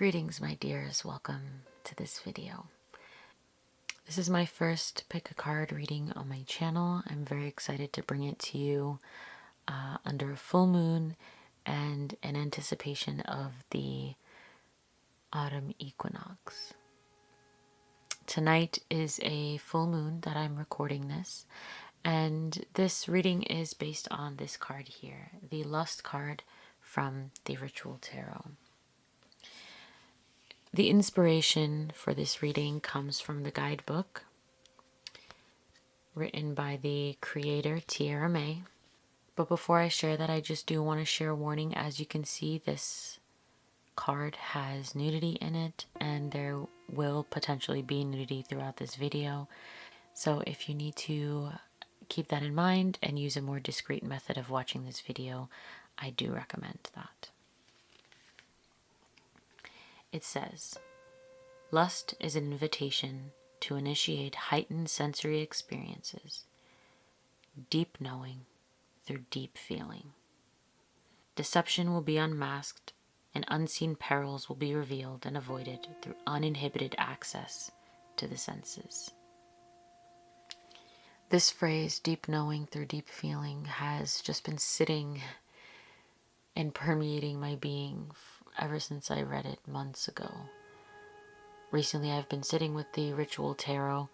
Greetings, my dears. Welcome to this video. This is my first pick a card reading on my channel. I'm very excited to bring it to you under a full moon and in anticipation of the autumn equinox. Tonight is a full moon that I'm recording this, and this reading is based on this card here, the Lust card from the Ritual Tarot. The inspiration for this reading comes from the guidebook written by the creator, Tiera. But before I share that, I just do want to share a warning. As you can see, this card has nudity in it, and there will potentially be nudity throughout this video. So if you need to keep that in mind and use a more discreet method of watching this video, I do recommend that. It says, lust is an invitation to initiate heightened sensory experiences, deep knowing through deep feeling. Deception will be unmasked, and unseen perils will be revealed and avoided through uninhibited access to the senses. This phrase, deep knowing through deep feeling, has just been sitting and permeating my being ever since I read it months ago. Recently, I've been sitting with the Ritual Tarot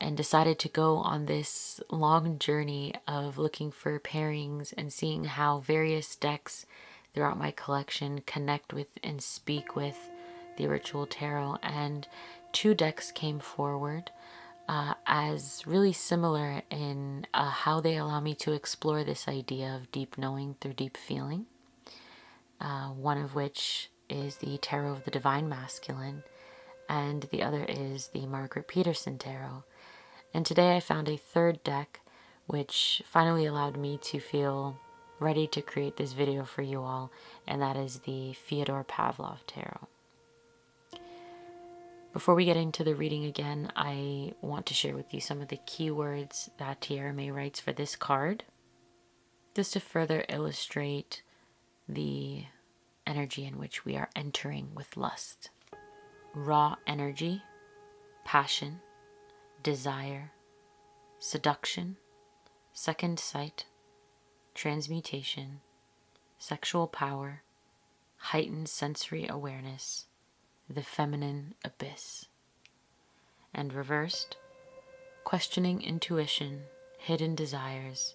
and decided to go on this long journey of looking for pairings and seeing how various decks throughout my collection connect with and speak with the Ritual Tarot. And two decks came forward as really similar in how they allow me to explore this idea of deep knowing through deep feeling. One of which is the Tarot of the Divine Masculine, and the other is the Peterson Tarot. And today I found a third deck, which finally allowed me to feel ready to create this video for you all, and that is the Fyodor Pavlov Tarot. Before we get into the reading again, I want to share with you some of the keywords that Tiera writes for this card, just to further illustrate the energy in which we are entering with lust. Raw energy, passion, desire, seduction, second sight, transmutation, sexual power, heightened sensory awareness, the feminine abyss. And reversed, questioning intuition, hidden desires,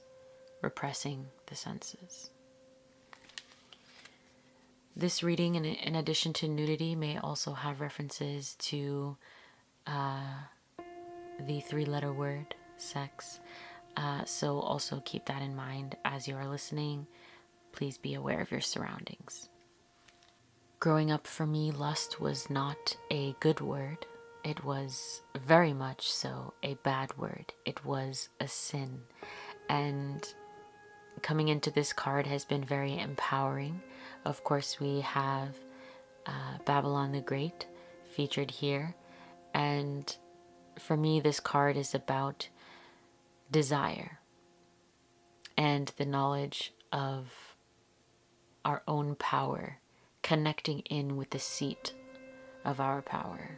repressing the senses. This reading, in addition to nudity, may also have references to the three-letter word, sex. So also keep that in mind as you are listening. Please be aware of your surroundings. Growing up for me, lust was not a good word. It was very much so a bad word. It was a sin. And coming into this card has been very empowering. Of course, we have Babylon the Great featured here. And for me, this card is about desire and the knowledge of our own power, connecting in with the seat of our power,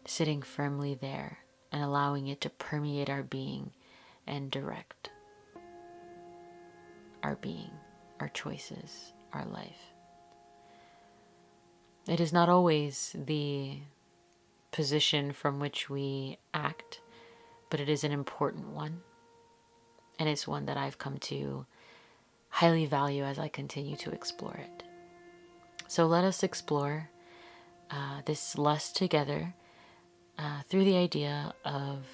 sitting firmly there and allowing it to permeate our being and direct our being, our choices, our life. It is not always the position from which we act, but it is an important one. And it's one that I've come to highly value as I continue to explore it. So let us explore this lust together through the idea of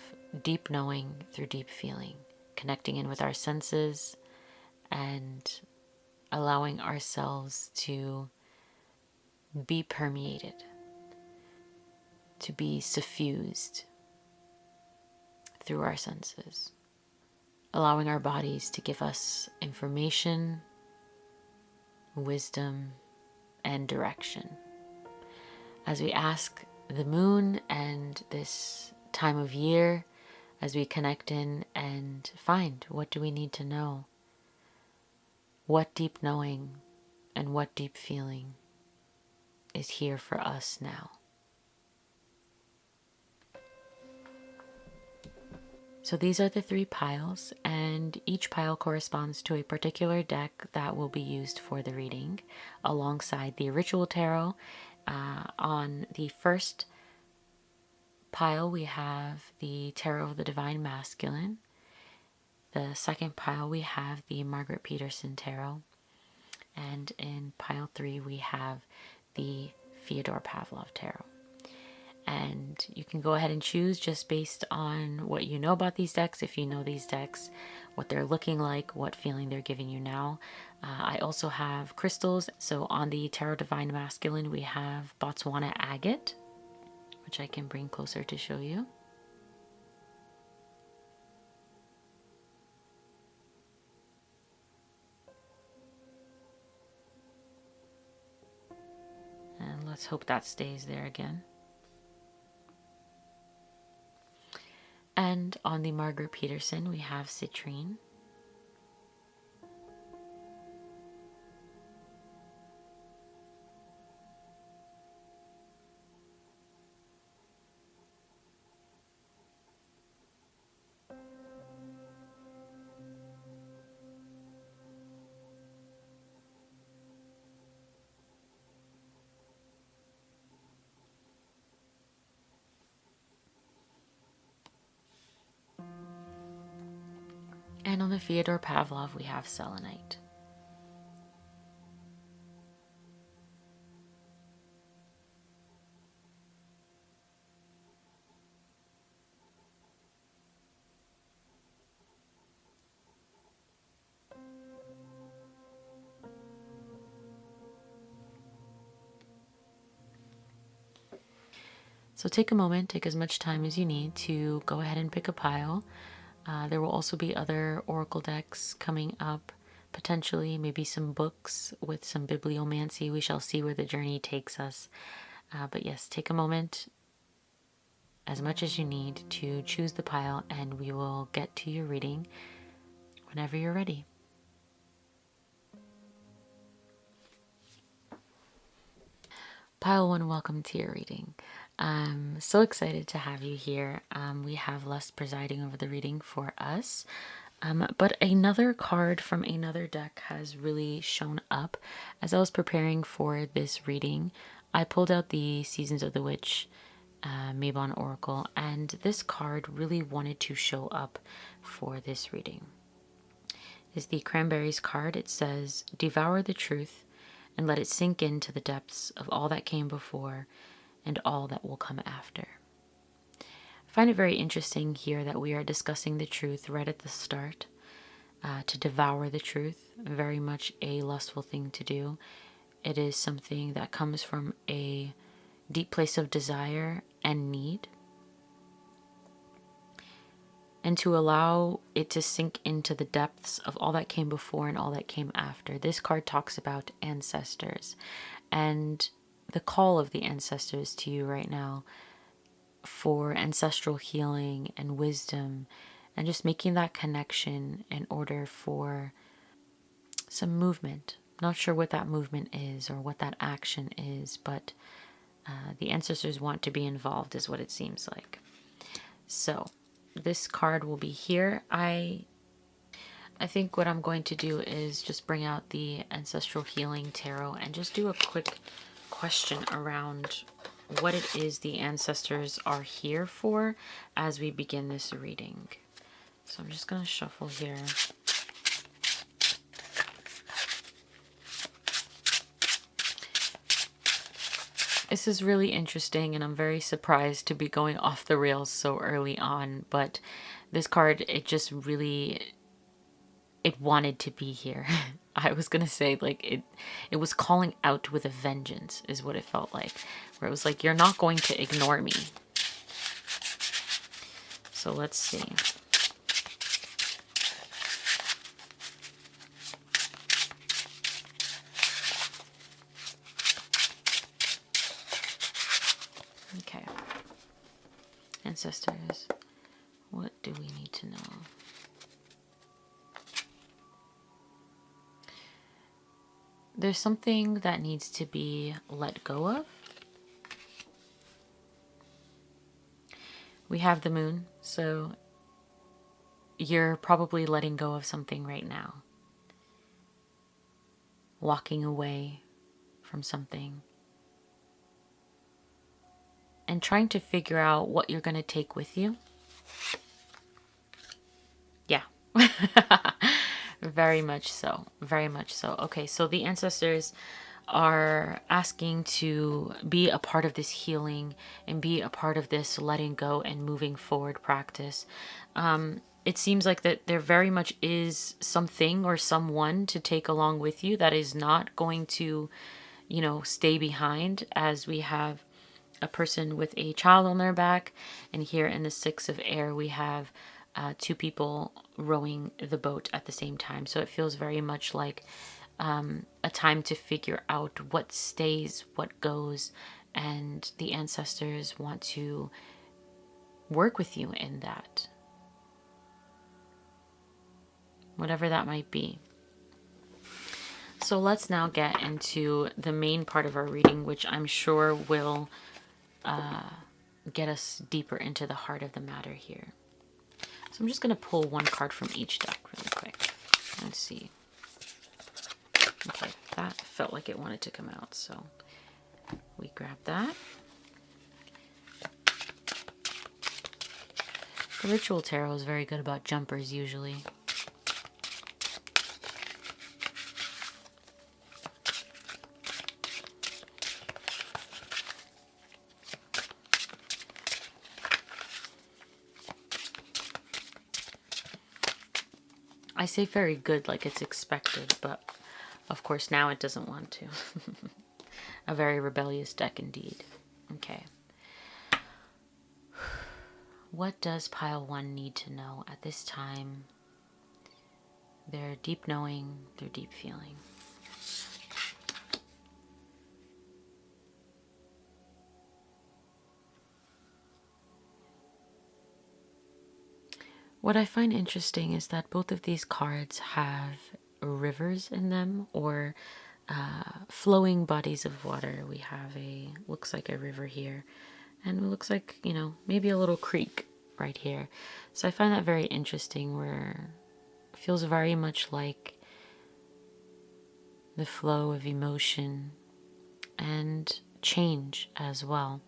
deep knowing through deep feeling, connecting in with our senses and allowing ourselves to be permeated, to be suffused through our senses, allowing our bodies to give us information, wisdom, and direction. As we ask the moon and this time of year, as we connect in and find what do we need to know, what deep knowing and what deep feeling is here for us now. So these are the 3 piles, and each pile corresponds to a particular deck that will be used for the reading, alongside the ritual tarot. On the first pile, we have the Tarot of the Divine Masculine. The second pile, we have the Margaret Peterson Tarot. And in pile 3, we have the Fyodor Pavlov Tarot. And you can go ahead and choose just based on what you know about these decks, if you know these decks, what they're looking like, what feeling they're giving you now. I also have crystals. So on the Tarot Divine Masculine, we have Botswana Agate, which I can bring closer to show you. And let's hope that stays there again. And on the Margaret Peterson, we have citrine. And on the Fyodor Pavlov, we have selenite. So take a moment, take as much time as you need to go ahead and pick a pile. There will also be other oracle decks coming up, potentially maybe some books with some bibliomancy. We shall see where the journey takes us. But yes, take a moment, as much as you need, to choose the pile, and we will get to your reading whenever you're ready. Pile 1, welcome to your reading. I'm so excited to have you here. We have Les presiding over the reading for us. But another card from another deck has really shown up. As I was preparing for this reading, I pulled out the Seasons of the Witch Mabon Oracle, and this card really wanted to show up for this reading. It's the Cranberries card. It says, "Devour the truth and let it sink into the depths of all that came before and all that will come after." I find it very interesting here that we are discussing the truth right at the start. To devour the truth, very much a lustful thing to do. It is something that comes from a deep place of desire and need. And to allow it to sink into the depths of all that came before and all that came after. This card talks about ancestors and the call of the ancestors to you right now for ancestral healing and wisdom, and just making that connection in order for some movement. Not sure what that movement is or what that action is, but the ancestors want to be involved is what it seems like. So this card will be here. I think what I'm going to do is just bring out the Ancestral Healing Tarot and just do a quick question around what it is the ancestors are here for as we begin this reading. So I'm just going to shuffle here. This is really interesting, and I'm very surprised to be going off the rails so early on, but this card, it just really, it wanted to be here. I was gonna say, like, it was calling out with a vengeance is what it felt like, where it was like, you're not going to ignore me. So let's see. Okay. Ancestors, what do we need to know? there's something that needs to be let go of. We have the moon, so you're probably letting go of something right now. Walking away from something. And trying to figure out what you're going to take with you. Yeah. Very much so. Very much so. Okay, so the ancestors are asking to be a part of this healing and be a part of this letting go and moving forward practice. It seems like that there very much is something or someone to take along with you that is not going to, stay behind, as we have a person with a child on their back. And here in the Six of Air, we have two people rowing the boat at the same time. So it feels very much like a time to figure out what stays, what goes. And the ancestors want to work with you in that. Whatever that might be. So let's now get into the main part of our reading, which I'm sure will get us deeper into the heart of the matter here. So I'm just going to pull one card from each deck really quick. Let's see. Okay, that felt like it wanted to come out, so we grab that. The Ritual Tarot is very good about jumpers usually. I say very good like it's expected, but of course now it doesn't want to. A very rebellious deck indeed. Okay. What does pile 1 need to know at this time? Their deep knowing, their deep feeling. What I find interesting is that both of these cards have rivers in them, or flowing bodies of water. We have looks like a river here, and it looks like, maybe a little creek right here. So I find that very interesting, where it feels very much like the flow of emotion and change as well.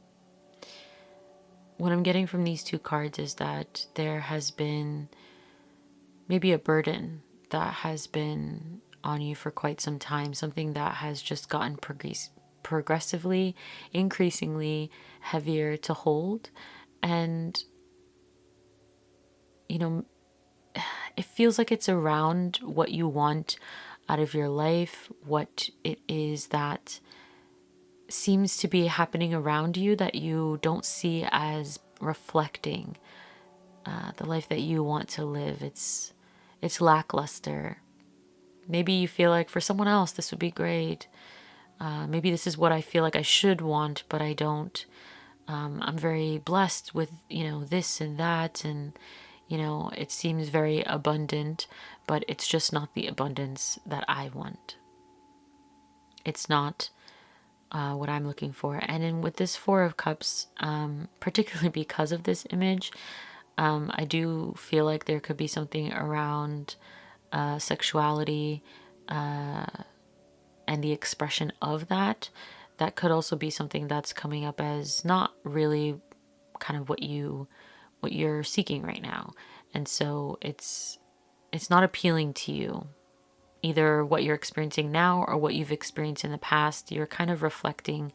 What I'm getting from these two cards is that there has been maybe a burden that has been on you for quite some time, something that has just gotten progressively, increasingly heavier to hold. And, it feels like it's around what you want out of your life, what it is that seems to be happening around you that you don't see as reflecting the life that you want to live. It's lackluster. Maybe you feel like for someone else this would be great. Maybe this is what I feel like I should want, but I don't. I'm very blessed with, this and that, and, it seems very abundant, but it's just not the abundance that I want. It's not what I'm looking for. And then with this Four of Cups, particularly because of this image, I do feel like there could be something around sexuality and the expression of that. That could also be something that's coming up as not really kind of what you're seeking right now. And so it's not appealing to you. Either what you're experiencing now or what you've experienced in the past. You're kind of reflecting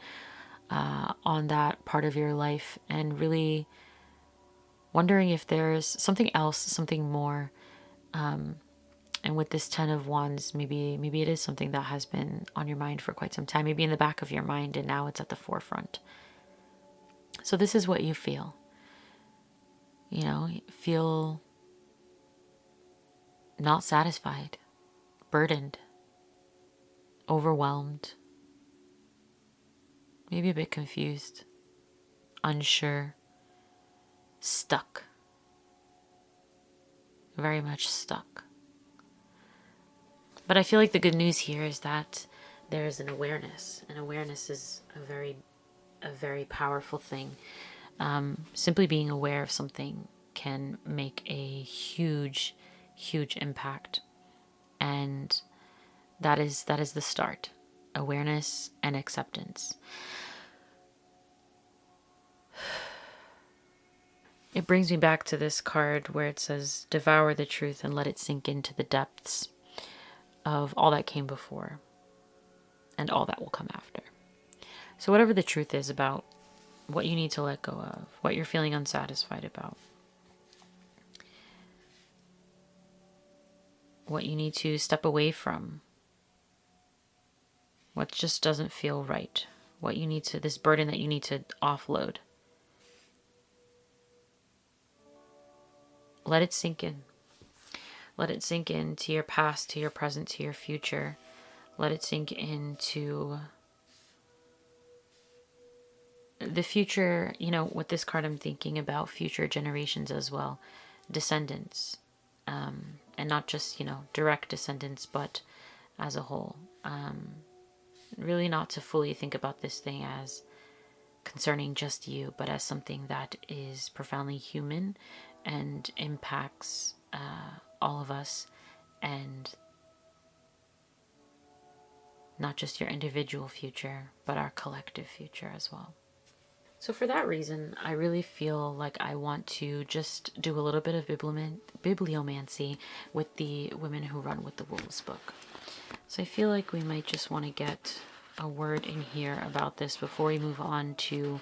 on that part of your life and really wondering if there's something else, something more. And with this Ten of Wands, maybe it is something that has been on your mind for quite some time, maybe in the back of your mind, and now it's at the forefront. So this is what you feel. Feel not satisfied, burdened, overwhelmed, maybe a bit confused, unsure, stuck, very much stuck. But I feel like the good news here is that there's an awareness, and awareness is a very powerful thing. Simply being aware of something can make a huge impact, and that is the start. Awareness and acceptance. It brings me back to this card where it says, devour the truth and let it sink into the depths of all that came before and all that will come after. So whatever the truth is about what you need to let go of, what you're feeling unsatisfied about, what you need to step away from, what just doesn't feel right, what you need to, this burden that you need to offload. Let it sink in. Let it sink into your past, to your present, to your future. Let it sink into the future. You know, with this card, I'm thinking about future generations as well. Descendants. And not just, you know, direct descendants, but as a whole. Really not to fully think about this thing as concerning just you, but as something that is profoundly human and impacts all of us, and not just your individual future, but our collective future as well. So for that reason, I really feel like I want to just do a little bit of bibliomancy with the Women Who Run with the Wolves book. So I feel like we might just want to get a word in here about this before we move on to,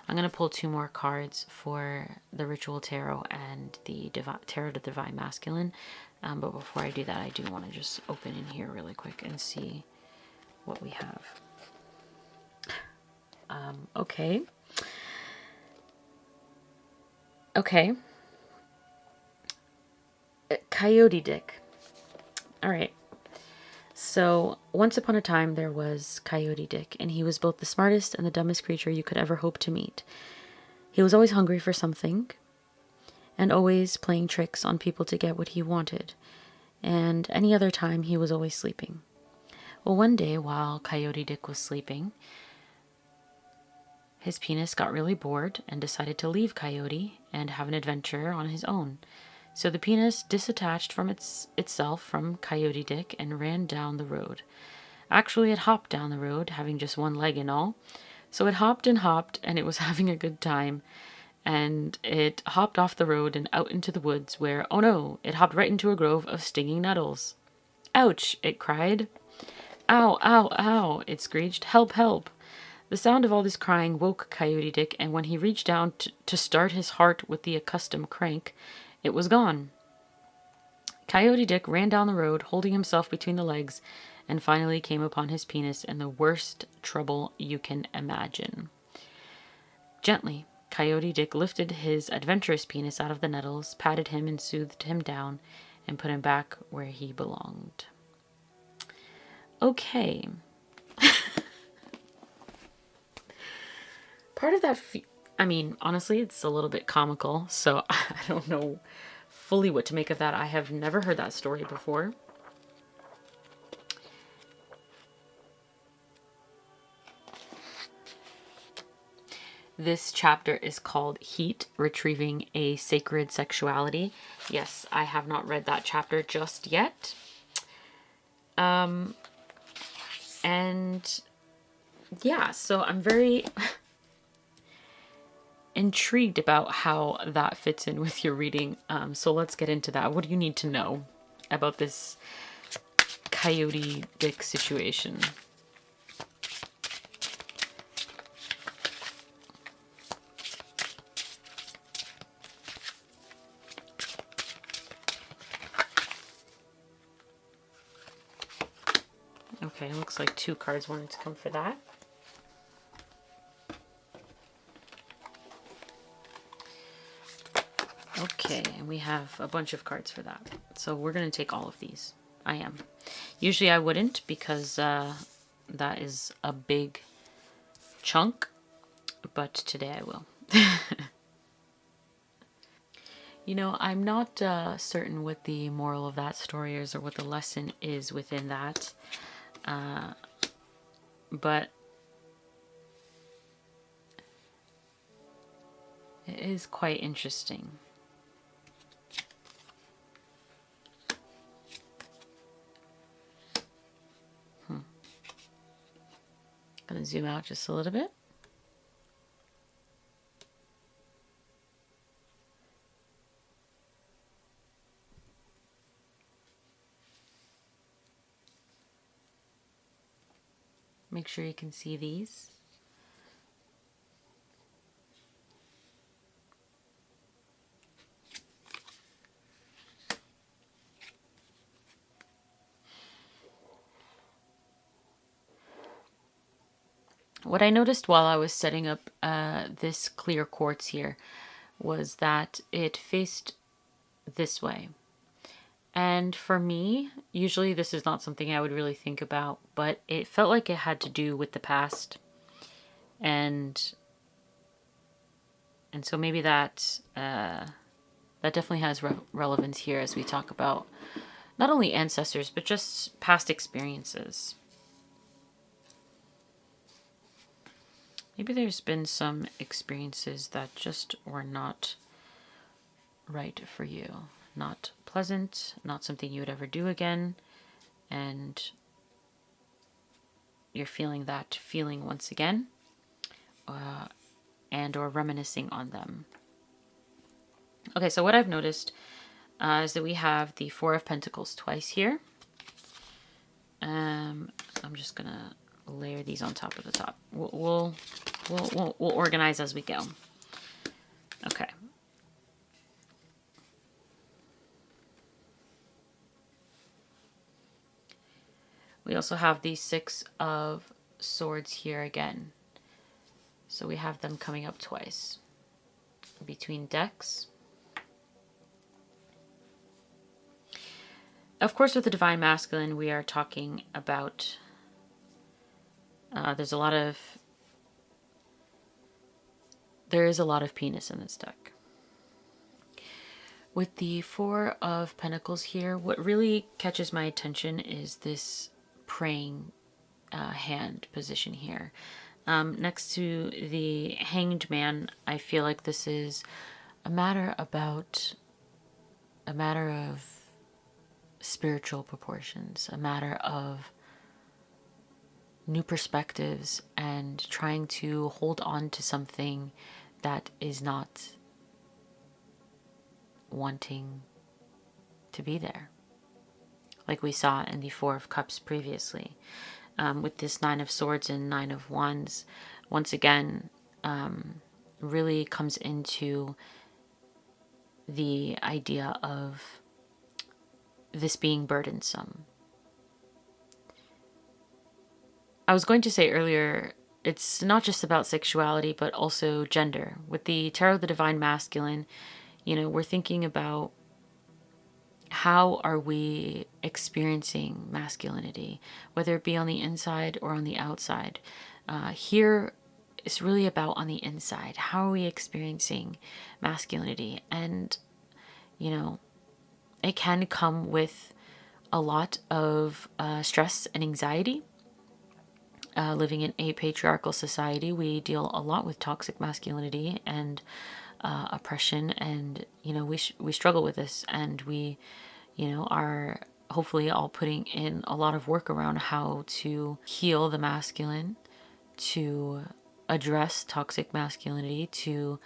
I'm going to pull 2 more cards for the Ritual Tarot and the Tarot to the Divine Masculine. But before I do that, I do want to just open in here really quick and see what we have. Okay. Coyote Dick. All right. So, once upon a time, there was Coyote Dick, and he was both the smartest and the dumbest creature you could ever hope to meet. He was always hungry for something, and always playing tricks on people to get what he wanted. And any other time, he was always sleeping. Well, one day, while Coyote Dick was sleeping, his penis got really bored and decided to leave Coyote and have an adventure on his own. So the penis disattached from itself from Coyote Dick and ran down the road. Actually, it hopped down the road, having just one leg and all. So it hopped, and it was having a good time. And it hopped off the road and out into the woods where, oh no, it hopped right into a grove of stinging nettles. Ouch, it cried. Ow, ow, ow, it screeched. Help, help. The sound of all this crying woke Coyote Dick, and when he reached down to start his heart with the accustomed crank, it was gone. Coyote Dick ran down the road, holding himself between the legs, and finally came upon his penis in the worst trouble you can imagine. Gently, Coyote Dick lifted his adventurous penis out of the nettles, patted him and soothed him down, and put him back where he belonged. Okay. Part of that, I mean, honestly, it's a little bit comical, so I don't know fully what to make of that. I have never heard that story before. This chapter is called Heat, Retrieving a Sacred Sexuality. Yes, I have not read that chapter just yet. And yeah, so I'm very intrigued about how that fits in with your reading. So let's get into that. What do you need to know about this Coyote Dick situation? Okay, looks like 2 cards wanted to come for that. Okay, and we have a bunch of cards for that. So we're going to take all of these. I am. Usually I wouldn't, because that is a big chunk, but today I will. You know, I'm not certain what the moral of that story is or what the lesson is within that. but it is quite interesting. Gonna zoom out just a little bit. Make sure you can see these. What I noticed while I was setting up this clear quartz here was that it faced this way. And for me, usually this is not something I would really think about, but it felt like it had to do with the past. And so maybe that definitely has relevance here as we talk about not only ancestors, but just past experiences. Maybe there's been some experiences that just were not right for you. Not pleasant, not something you would ever do again. And you're feeling that feeling once again. And or reminiscing on them. Okay, so what I've noticed is that we have the Four of Pentacles twice here. I'm just gonna layer these on top of the top. We'll organize as we go. Okay. We also have the Six of Swords here again. So we have them coming up twice between decks. Of course, with the Divine Masculine, we are talking about there is a lot of penis in this deck. With the Four of Pentacles here, what really catches my attention is this praying hand position here. Next to the Hanged Man, I feel like this is a matter of spiritual proportions, a matter of new perspectives and trying to hold on to something that is not wanting to be there, like we saw in the Four of Cups previously. With this Nine of Swords and Nine of Wands, once again, really comes into the idea of this being burdensome. I was going to say earlier, it's not just about sexuality, but also gender. With the Tarot of the Divine Masculine, we're thinking about how are we experiencing masculinity, whether it be on the inside or on the outside. Here, it's really about on the inside. How are we experiencing masculinity? And, it can come with a lot of stress and anxiety. Living in a patriarchal society, we deal a lot with toxic masculinity and oppression, and we struggle with this, and we are hopefully all putting in a lot of work around how to heal the masculine, to address toxic masculinity, to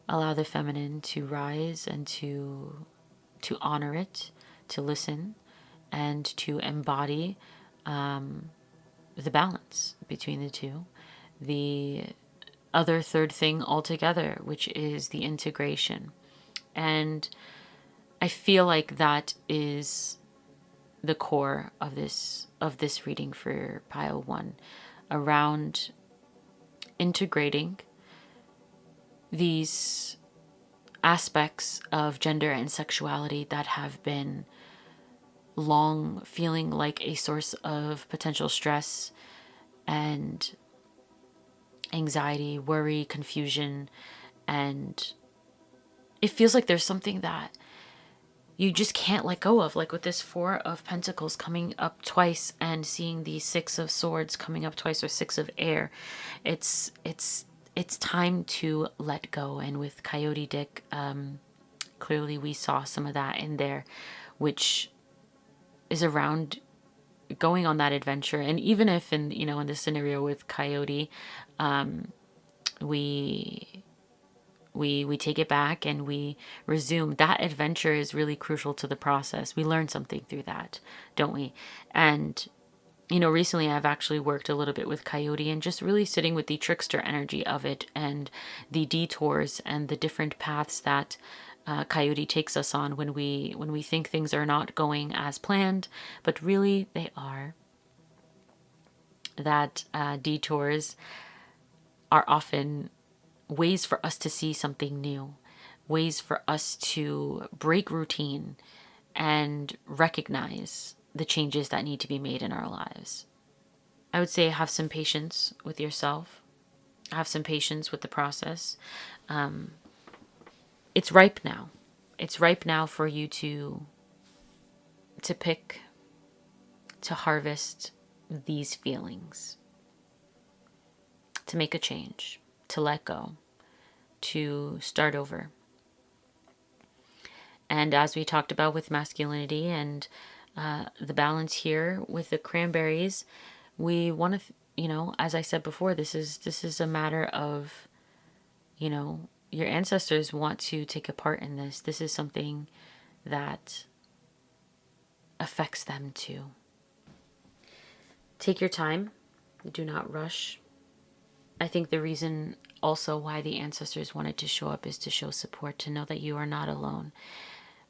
allow the feminine to rise and to honor it, to listen, and to embody the balance between the two. The other third thing altogether, which is the integration. And I feel like that is the core of this reading for pile 1, around integrating these aspects of gender and sexuality that have been long feeling like a source of potential stress and anxiety, worry, confusion, and it feels like there's something that you just can't let go of. Like with this Four of Pentacles coming up twice and seeing the Six of Swords coming up twice, or Six of Air, it's time to let go. And with Coyote Dick, clearly we saw some of that in there, which is around going on that adventure. And even if in this scenario with Coyote, we take it back and we resume, that adventure is really crucial to the process. We learn something through that, don't we? And recently I've actually worked a little bit with Coyote and just really sitting with the trickster energy of it, and the detours and the different paths that Coyote takes us on when we think things are not going as planned, but really they are. That detours are often ways for us to see something new, ways for us to break routine and recognize the changes that need to be made in our lives. I would say have some patience with yourself, have some patience with the process. It's ripe now. It's ripe now for you to pick, to harvest these feelings, to make a change, to let go, to start over. And as we talked about with masculinity and the balance here with the cranberries, we want to, as I said before, this is a matter of, your ancestors want to take a part in this. This is something that affects them too. Take your time. Do not rush. I think the reason also why the ancestors wanted to show up is to show support, to know that you are not alone.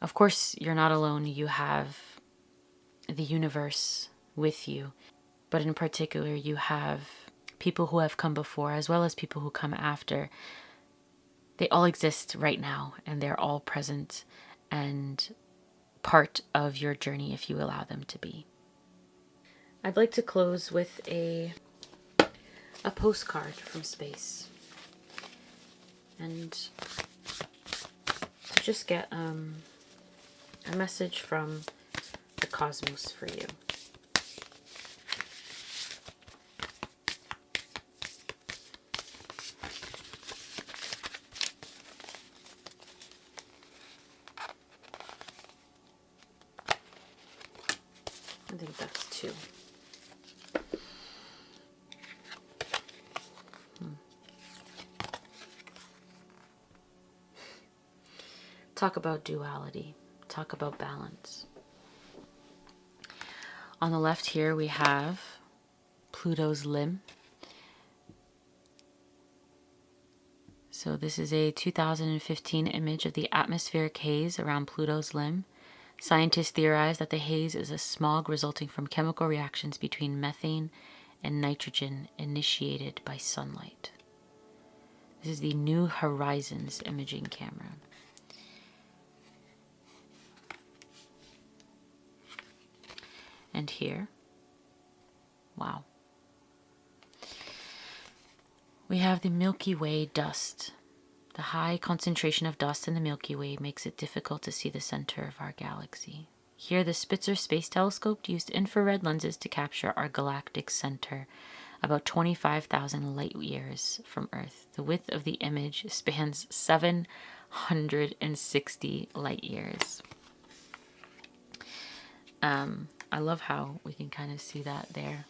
Of course, you're not alone. You have the universe with you. But in particular, you have people who have come before as well as people who come after. They all exist right now, and they're all present and part of your journey if you allow them to be. I'd like to close with a postcard from space. And to just get a message from the cosmos for you. I think that's 2. Talk about duality. Talk about balance. On the left here we have Pluto's limb. So this is a 2015 image of the atmospheric haze around Pluto's limb. Scientists theorize that the haze is a smog resulting from chemical reactions between methane and nitrogen initiated by sunlight. This is the New Horizons imaging camera. And here, wow, we have the Milky Way dust. The high concentration of dust in the Milky Way makes it difficult to see the center of our galaxy. Here, the Spitzer Space Telescope used infrared lenses to capture our galactic center, about 25,000 light years from Earth. The width of the image spans 760 light years. I love how we can kind of see that there.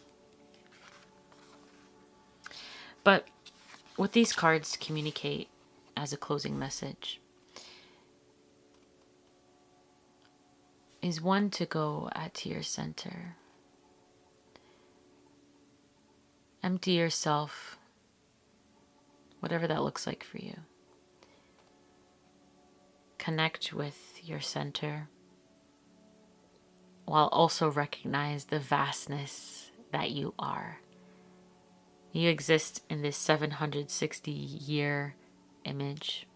But what these cards communicate as a closing message is one, to go to your center. Empty yourself, whatever that looks like for you. Connect with your center, while also recognize the vastness that you are. You exist in this 760-year image.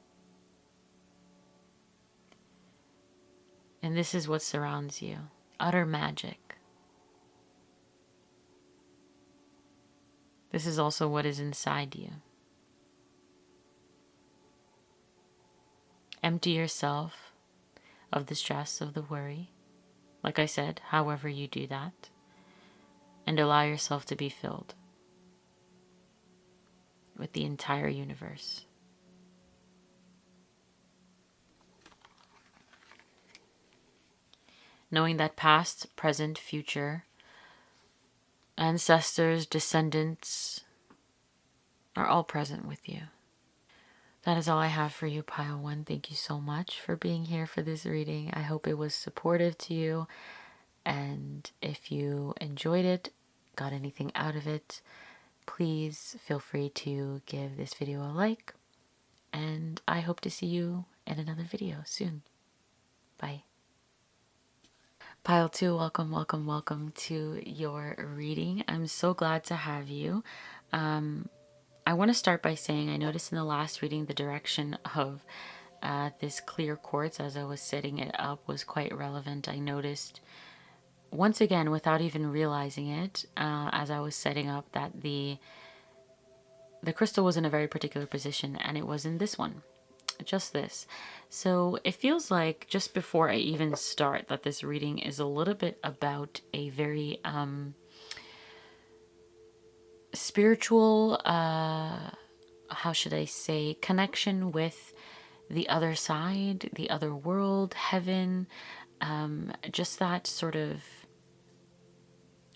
And this is what surrounds you. Utter magic. This is also what is inside you. Empty yourself of the stress, of the worry. Like I said, however you do that. And allow yourself to be filled with the entire universe. Knowing that past, present, future, ancestors, descendants are all present with you. That is all I have for you, Pile 1. Thank you so much for being here for this reading. I hope it was supportive to you. And if you enjoyed it, got anything out of it, please feel free to give this video a like. And I hope to see you in another video soon. Bye. Pile 2, welcome, welcome, welcome to your reading. I'm so glad to have you. I want to start by saying I noticed in the last reading the direction of this clear quartz as I was setting it up was quite relevant. I noticed once again, without even realizing it, as I was setting up, that the crystal was in a very particular position, and it was in this one, just this. So it feels like just before I even start that this reading is a little bit about a very spiritual, how should I say, connection with the other side, the other world, heaven, just that sort of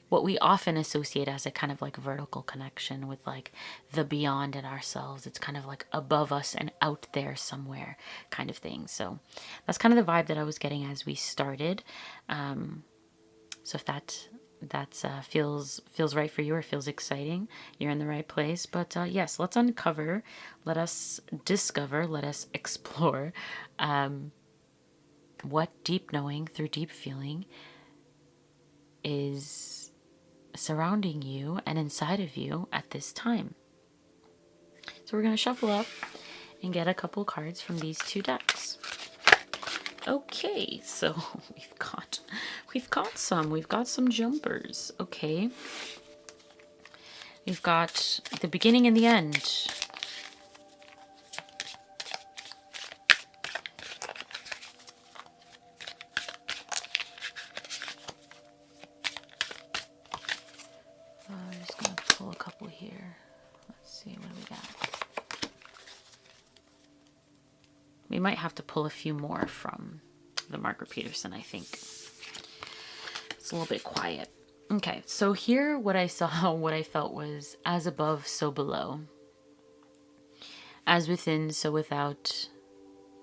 what we often associate as a kind of like vertical connection with like the beyond in ourselves. It's kind of like above us and out there somewhere kind of thing. So that's kind of the vibe that I was getting as we started. So if that feels right for you or feels exciting, you're in the right place. But yes, let's uncover, let us discover, let us explore what deep knowing through deep feeling is surrounding you and inside of you at this time. So we're going to shuffle up and get a couple cards from these two decks. Okay, so we've got some jumpers. Okay, we've got the beginning and the end. I'm just gonna pull a couple here. Let's see, what do we got? We might have to pull a few more from the Margaret Peterson, I think. It's a little bit quiet. Okay, so here what I saw, what I felt was as above, so below. As within, so without.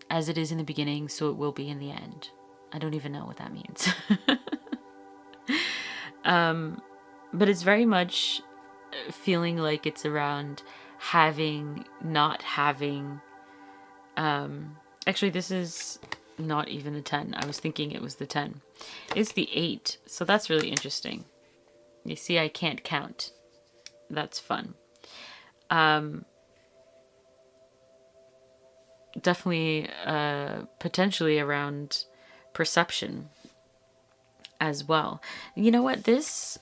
As it is in the beginning, so it will be in the end. I don't even know what that means. But it's very much feeling like it's around having, not having. Actually, this is not even the 10. I was thinking it was the 10. It's the 8. So that's really interesting. You see, I can't count. That's fun. Definitely, potentially around perception as well. You know what? This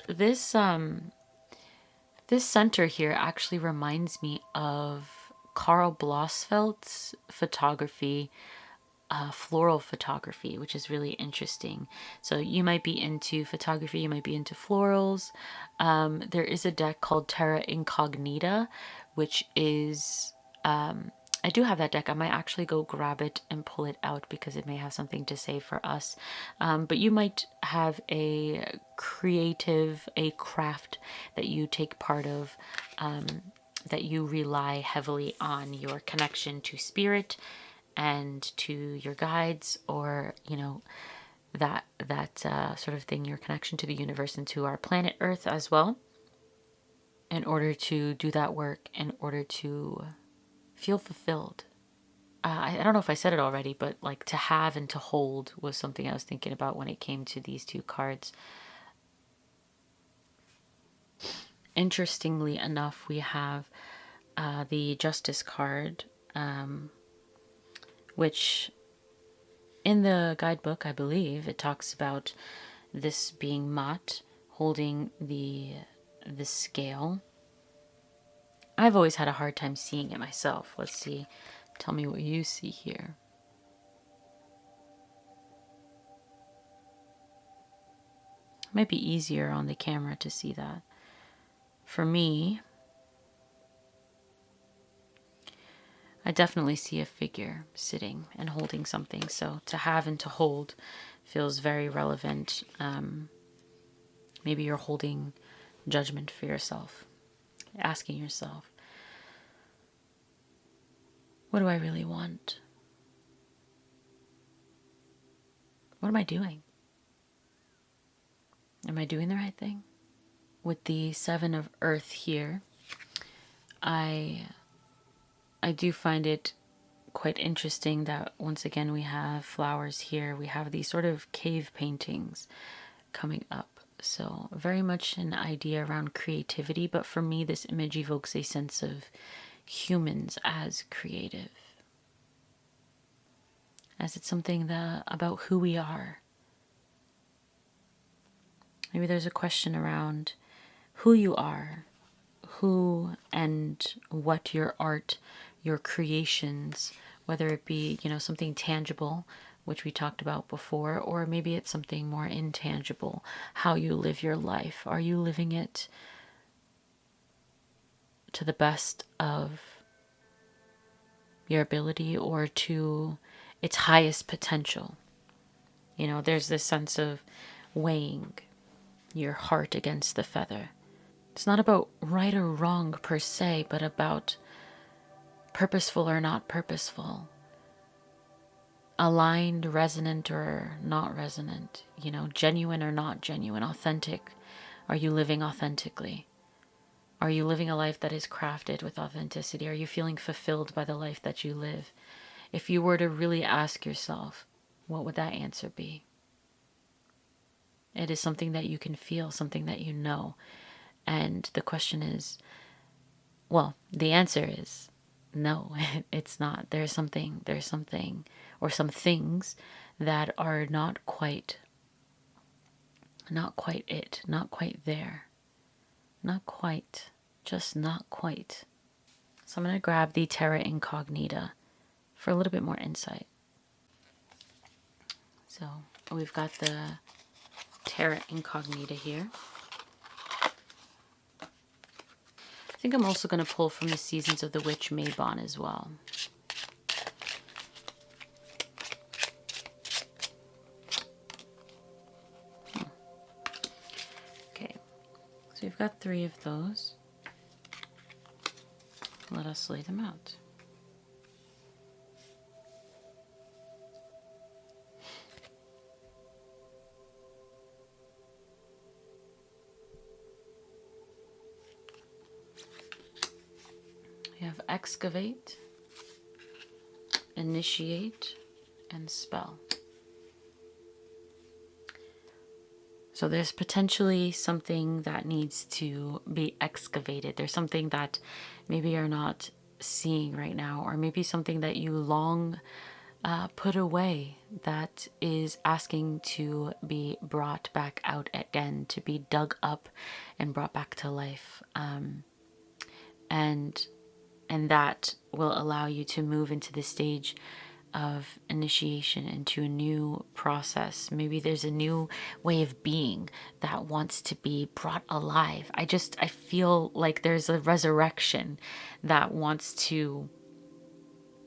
center here actually reminds me of Carl Blossfeld's photography, floral photography, which is really interesting. So you might be into photography, you might be into florals. There is a deck called Terra Incognita, which is, I do have that deck. I might actually go grab it and pull it out because it may have something to say for us. But you might have a creative, a craft that you take part of, that you rely heavily on your connection to spirit and to your guides, or, you know, that sort of thing, your connection to the universe and to our planet Earth as well, in order to do that work, in order to feel fulfilled. I don't know if I said it already, but like to have and to hold was something I was thinking about when it came to these two cards. Interestingly enough, we have the Justice card, which in the guidebook, I believe, it talks about this being Mat holding the scale. I've always had a hard time seeing it myself. Let's see. Tell me what you see here. might be easier on the camera to see that. For me, I definitely see a figure sitting and holding something. So to have and to hold feels very relevant. Maybe you're holding judgment for yourself, asking yourself, what do I really want? What am I doing? Am I doing the right thing? With the Seven of Earth here, I do find it quite interesting that once again we have flowers here. We have these sort of cave paintings coming up. So very much an idea around creativity, but for me this image evokes a sense of humans as creative. As it's something about who we are. Maybe there's a question around who you are, who and what your art, your creations, whether it be, something tangible, which we talked about before, or maybe it's something more intangible, how you live your life. Are you living it to the best of your ability or to its highest potential? There's this sense of weighing your heart against the feather. It's not about right or wrong per se, but about purposeful or not purposeful, aligned, resonant or not resonant, genuine or not genuine, authentic. Are you living authentically? Are you living a life that is crafted with authenticity? Are you feeling fulfilled by the life that you live? If you were to really ask yourself, what would that answer be? It is something that you can feel, something that you know. And the question is, well, the answer is no, it's not. There's something, or some things that are not quite it, not quite there. Not quite, just not quite. So I'm going to grab the Terra Incognita for a little bit more insight. So we've got the Terra Incognita here. I think I'm also going to pull from the Seasons of the Witch Mabon as well. Okay, so we've got 3 of those. Let us lay them out. We have excavate, initiate, and spell. So there's potentially something that needs to be excavated. There's something that maybe you're not seeing right now, or maybe something that you long put away that is asking to be brought back out again, to be dug up and brought back to life. And that will allow you to move into the stage of initiation into a new process. Maybe there's a new way of being that wants to be brought alive. I feel like there's a resurrection that wants to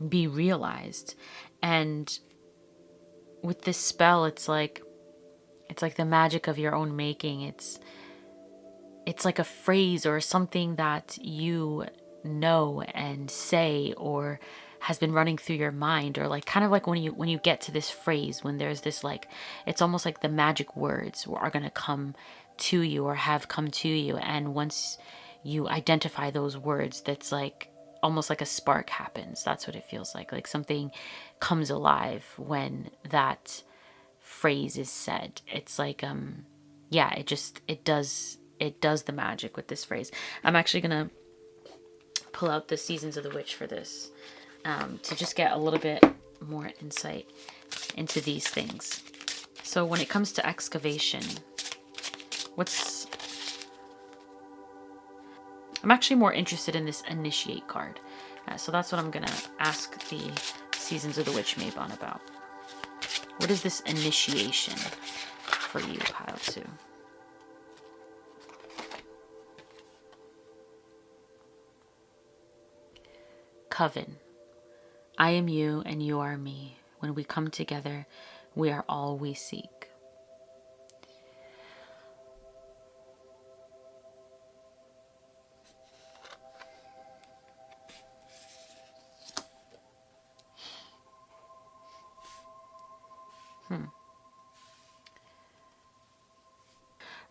be realized. And with this spell, it's like the magic of your own making. It's like a phrase or something that you know and say or has been running through your mind, or like kind of like when you get to this phrase, when there's this like, it's almost like the magic words are going to come to you or have come to you, and once you identify those words, that's like almost like a spark happens. That's what it feels like something comes alive when that phrase is said. It's like it does the magic with this phrase. I'm actually gonna pull out the Seasons of the Witch for this, to just get a little bit more insight into these things. So when it comes to excavation, I'm actually more interested in this initiate card. So that's what I'm gonna ask the Seasons of the Witch Mabon about. What is this initiation for you, pile 2? coven. I am you and you are me. When we come together, we are all we seek.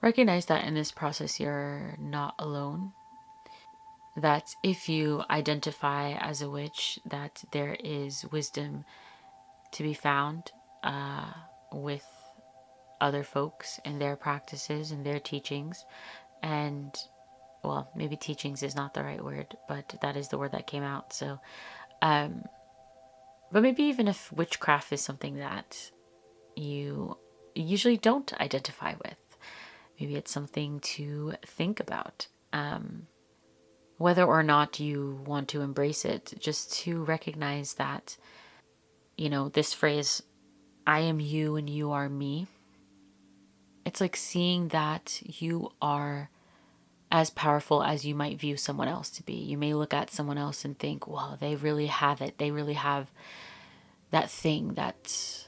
Recognize that in this process, you're not alone. That if you identify as a witch, that there is wisdom to be found with other folks and their practices and their teachings. And, well, maybe teachings is not the right word, but that is the word that came out. So, but maybe even if witchcraft is something that you usually don't identify with, maybe it's something to think about. Whether or not you want to embrace it, just to recognize that, this phrase, I am you and you are me. It's like seeing that you are as powerful as you might view someone else to be. You may look at someone else and think, well, they really have it. They really have that thing that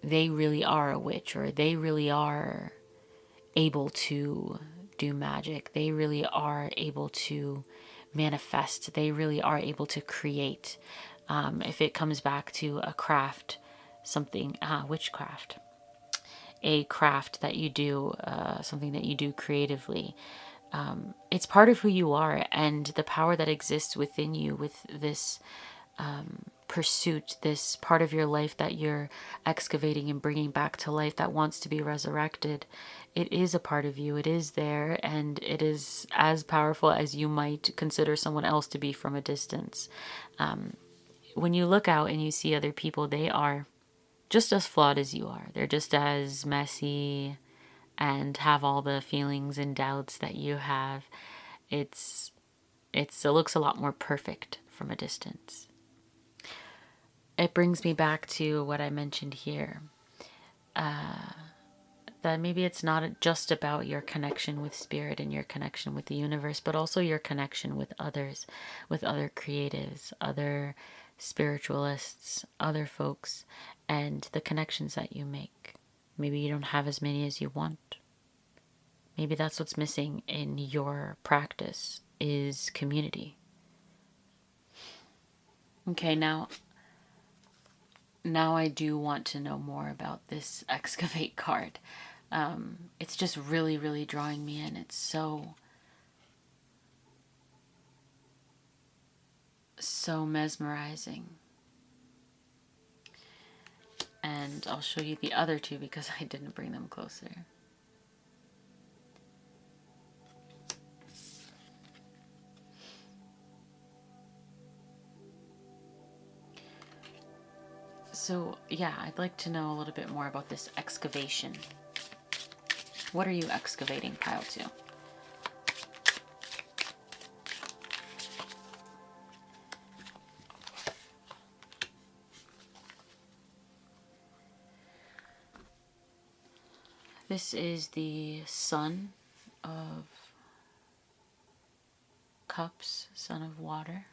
they really are a witch, or they really are able to do magic. They really are able to manifest. They really are able to create. If it comes back to a craft, something, witchcraft, a craft that you do, something that you do creatively, it's part of who you are, and the power that exists within you with this pursuit, this part of your life that you're excavating and bringing back to life that wants to be resurrected. It is a part of you. It is there, and it is as powerful as you might consider someone else to be from a distance. When you look out and you see other people, they are just as flawed as you are. They're just as messy and have all the feelings and doubts that you have. It looks a lot more perfect from a distance. It brings me back to what I mentioned here. That maybe it's not just about your connection with spirit and your connection with the universe, but also your connection with others, with other creatives, other spiritualists, other folks, and the connections that you make. Maybe you don't have as many as you want. Maybe that's what's missing in your practice, is community. Okay, now I do want to know more about this excavate card. It's just really, really drawing me in. It's so mesmerizing. And I'll show you the other two because I didn't bring them closer. So, yeah, I'd like to know a little bit more about this excavation. What are you excavating, pile 2? This is the Son of Cups, Son of Water.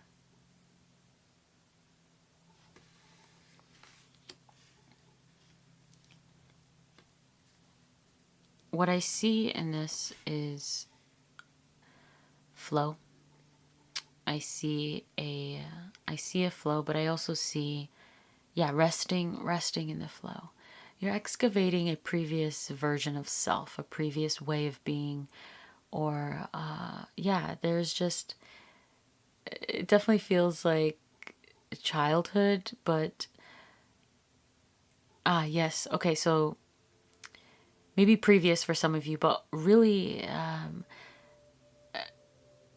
What I see in this is flow. I see a flow, but I also see, resting in the flow. You're excavating a previous version of self, a previous way of being, or there's just, it definitely feels like childhood, but yes, okay, so maybe previous for some of you, but really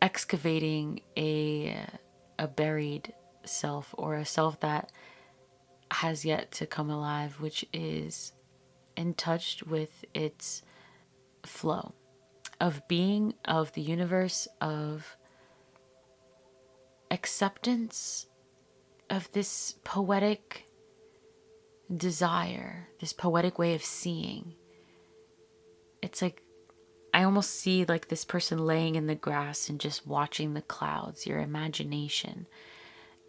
excavating a buried self, or a self that has yet to come alive, which is in touch with its flow of being, of the universe, of acceptance, of this poetic desire, this poetic way of seeing. It's like, I almost see like this person laying in the grass and just watching the clouds, your imagination,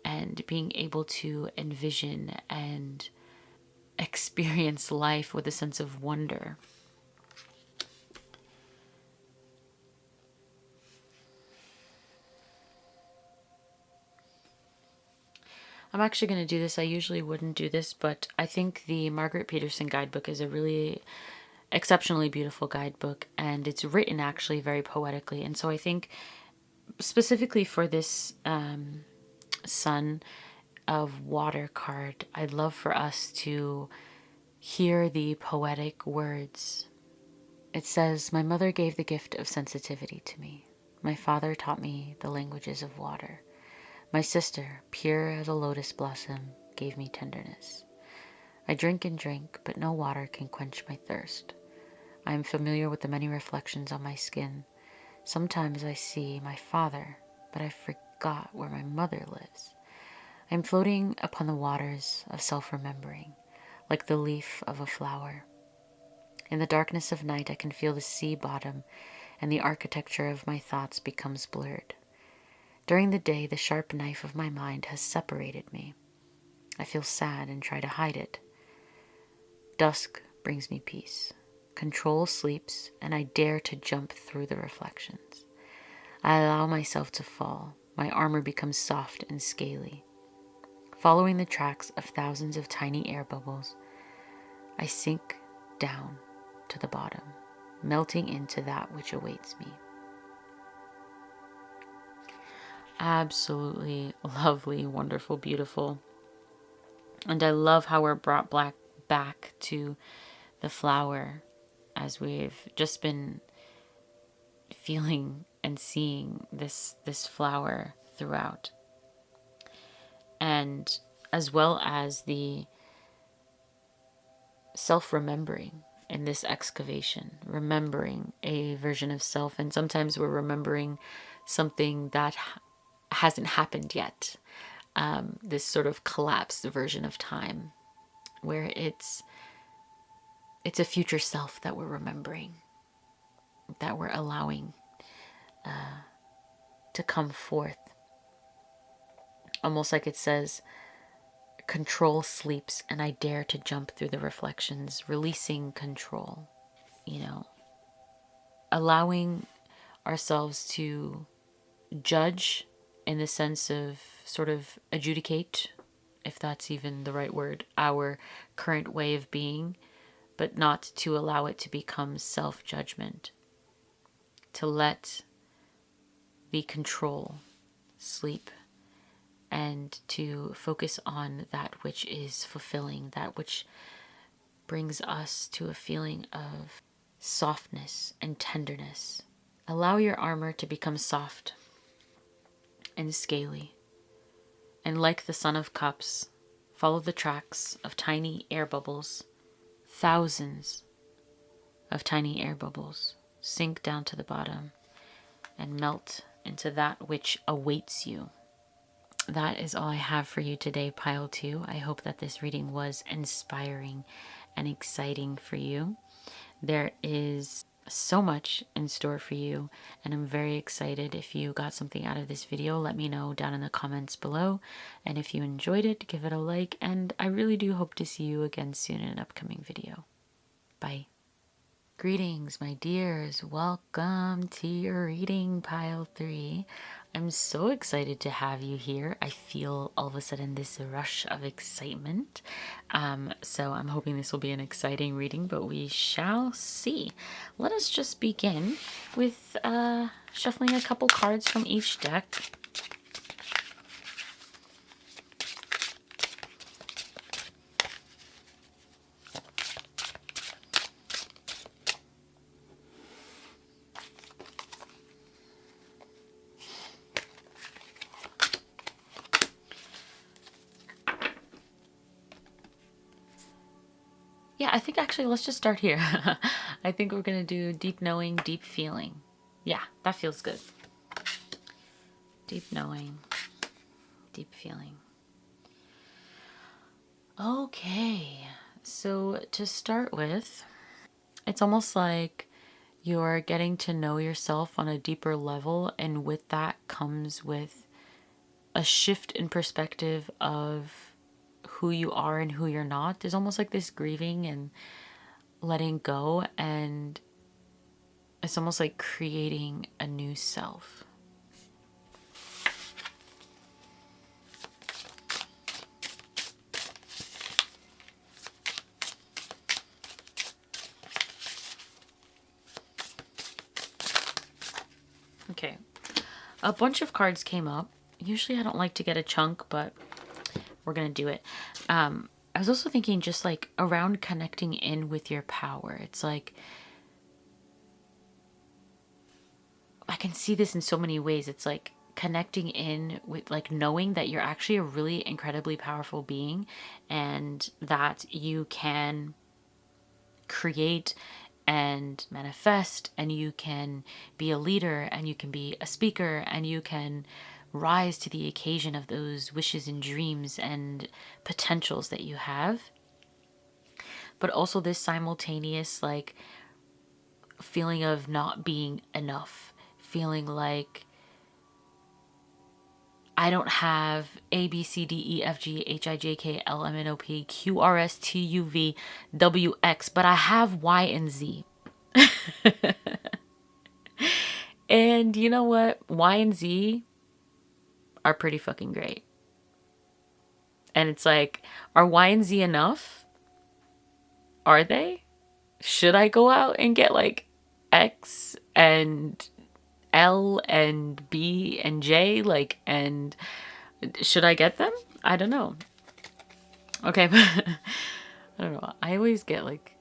and being able to envision and experience life with a sense of wonder. I'm actually going to do this. I usually wouldn't do this, but I think the Margaret Peterson guidebook is a really exceptionally beautiful guidebook, and it's written actually very poetically. And so I think specifically for this Son of Water card, I'd love for us to hear the poetic words. It says, "My mother gave the gift of sensitivity to me. My father taught me the languages of water. My sister, pure as a lotus blossom, gave me tenderness. I drink and drink, but no water can quench my thirst. I am familiar with the many reflections on my skin. Sometimes I see my father, but I forgot where my mother lives. I am floating upon the waters of self-remembering, like the leaf of a flower. In the darkness of night, I can feel the sea bottom, and the architecture of my thoughts becomes blurred. During the day, the sharp knife of my mind has separated me. I feel sad and try to hide it. Dusk brings me peace. Control sleeps, and I dare to jump through the reflections. I allow myself to fall. My armor becomes soft and scaly. Following the tracks of thousands of tiny air bubbles, I sink down to the bottom, melting into that which awaits me." Absolutely lovely, wonderful, beautiful. And I love how we're brought back to the flower as we've just been feeling and seeing this flower throughout. And as well as the self-remembering in this excavation, remembering a version of self. And sometimes we're remembering something that hasn't happened yet. This sort of collapsed version of time where it's a future self that we're remembering, that we're allowing to come forth. Almost like it says, "Control sleeps and I dare to jump through the reflections," releasing control, allowing ourselves to judge in the sense of sort of adjudicate, if that's even the right word, our current way of being, but not to allow it to become self-judgment, to let the control sleep and to focus on that which is fulfilling, that which brings us to a feeling of softness and tenderness. Allow your armor to become soft and scaly. And like the Son of Cups, follow the tracks of tiny air bubbles. Thousands of tiny air bubbles sink down to the bottom and melt into that which awaits you. That is all I have for you today, Pile 2. I hope that this reading was inspiring and exciting for you. There is so much in store for you, and I'm very excited. If you got something out of this video, let me know down in the comments below. And if you enjoyed it, give it a like, and I really do hope to see you again soon in an upcoming video. Bye. Greetings, my dears. Welcome to your reading, Pile 3. I'm so excited to have you here. I feel all of a sudden this rush of excitement. So I'm hoping this will be an exciting reading, but we shall see. Let us just begin with shuffling a couple cards from each deck. Yeah, I think actually let's just start here. I think we're going to do deep knowing, deep feeling. Yeah, that feels good. Deep knowing, deep feeling. Okay, so to start with, it's almost like you're getting to know yourself on a deeper level, and with that comes with a shift in perspective of who you are and who you're not. There's almost like this grieving and letting go, and it's almost like creating a new self. Okay, a bunch of cards came up. Usually I don't like to get a chunk, but we're gonna do it. I was also thinking just like around connecting in with your power. It's like, I can see this in so many ways. It's like connecting in with, like, knowing that you're actually a really incredibly powerful being, and that you can create and manifest, and you can be a leader, and you can be a speaker, and you can rise to the occasion of those wishes and dreams and potentials that you have. But also this simultaneous, like, feeling of not being enough, feeling like I don't have A, B, C, D, E, F, G, H, I, J, K, L, M, N, O, P, Q, R, S, T, U, V, W, X, but I have Y and Z. And you know what? Y and Z are pretty fucking great. And it's like, are Y and Z enough? Are they? Should I go out and get like X and L and B and J? Like, and should I get them? I don't know. Okay, but I don't know. I always get like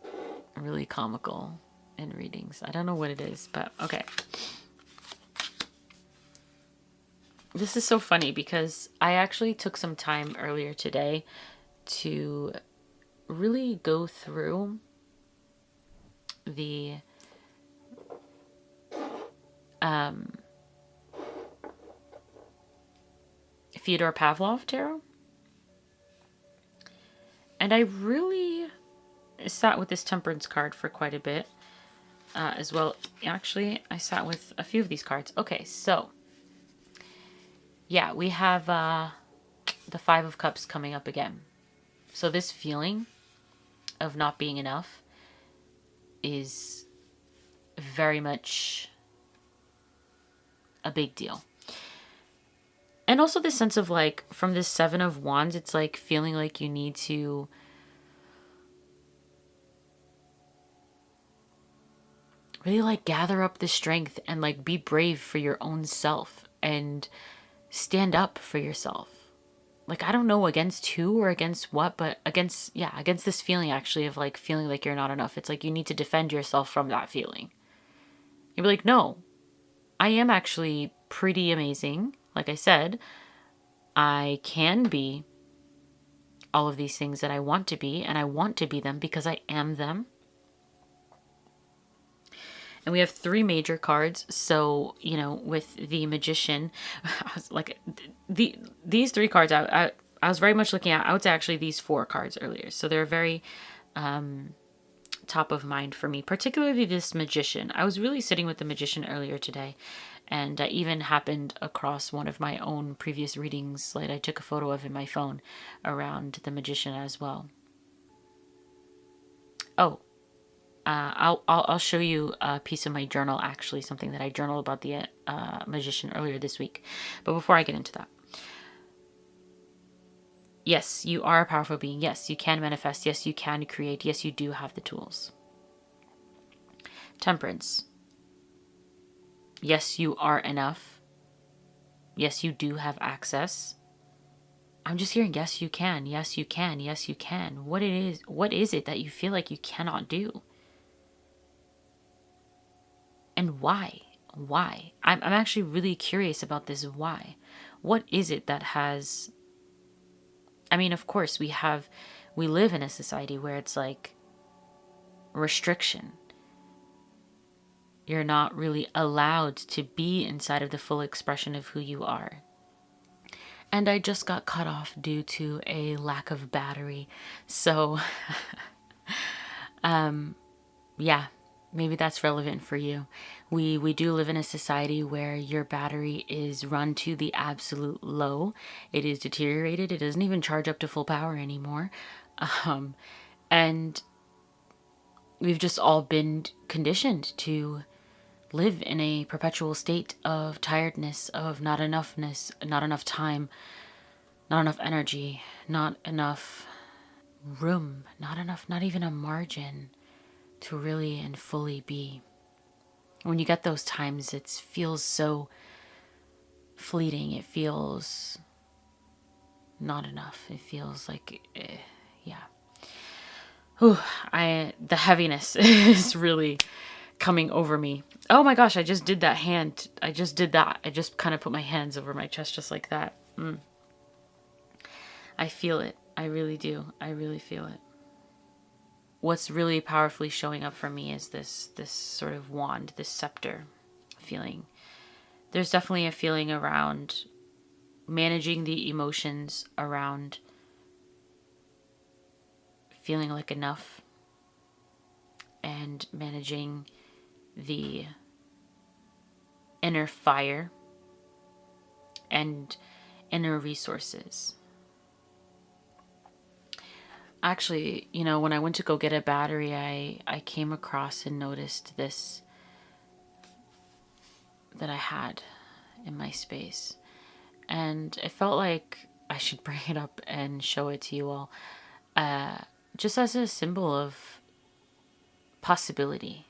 really comical in readings. I don't know what it is, but okay. This is so funny because I actually took some time earlier today to really go through the Fyodor Pavlov tarot. And I really sat with this temperance card for quite a bit as well. Actually, I sat with a few of these cards. Okay, so yeah, we have the Five of Cups coming up again. So this feeling of not being enough is very much a big deal. And also this sense of like, from this Seven of Wands, it's like feeling like you need to really like gather up the strength and like be brave for your own self and stand up for yourself. Like, I don't know against who or against what, but against this feeling actually of like feeling like you're not enough. It's like you need to defend yourself from that feeling. You'd be like, no, I am actually pretty amazing. Like I said, I can be all of these things that I want to be, and I want to be them because I am them. And we have three major cards. So, you know, with the Magician, I was like, these three cards, I was very much looking at, I would say actually these four cards earlier. So they're very top of mind for me, particularly this Magician. I was really sitting with the Magician earlier today. And I even happened across one of my own previous readings, like I took a photo of in my phone around the Magician as well. Oh, I'll show you a piece of my journal, actually, something that I journaled about the Magician earlier this week. But before I get into that, yes, you are a powerful being. Yes, you can manifest. Yes, you can create. Yes, you do have the tools. Temperance. Yes, you are enough. Yes, you do have access. I'm just hearing, yes, you can. Yes, you can. Yes, you can. What is it that you feel like you cannot do? And why? Why? I'm actually really curious about this why. What is it that has... I mean, of course, we live in a society where it's like restriction. You're not really allowed to be inside of the full expression of who you are. And I just got cut off due to a lack of battery. So, yeah. maybe that's relevant for you. We do live in a society where your battery is run to the absolute low. It is deteriorated. It doesn't even charge up to full power anymore. And we've just all been conditioned to live in a perpetual state of tiredness, of not enoughness, not enough time, not enough energy, not enough room, not even a margin to really and fully be. When you get those times, it feels so fleeting. It feels not enough. It feels like, yeah. Whew, the heaviness is really coming over me. Oh my gosh, I just did that hand. I just did that. I just kind of put my hands over my chest just like that. I feel it. I really do. I really feel it. What's really powerfully showing up for me is this sort of wand, this scepter feeling. There's definitely a feeling around managing the emotions, around feeling like enough, and managing the inner fire and inner resources. Actually, when I went to go get a battery, I came across and noticed this that I had in my space. And it felt like I should bring it up and show it to you all. Just as a symbol of possibility.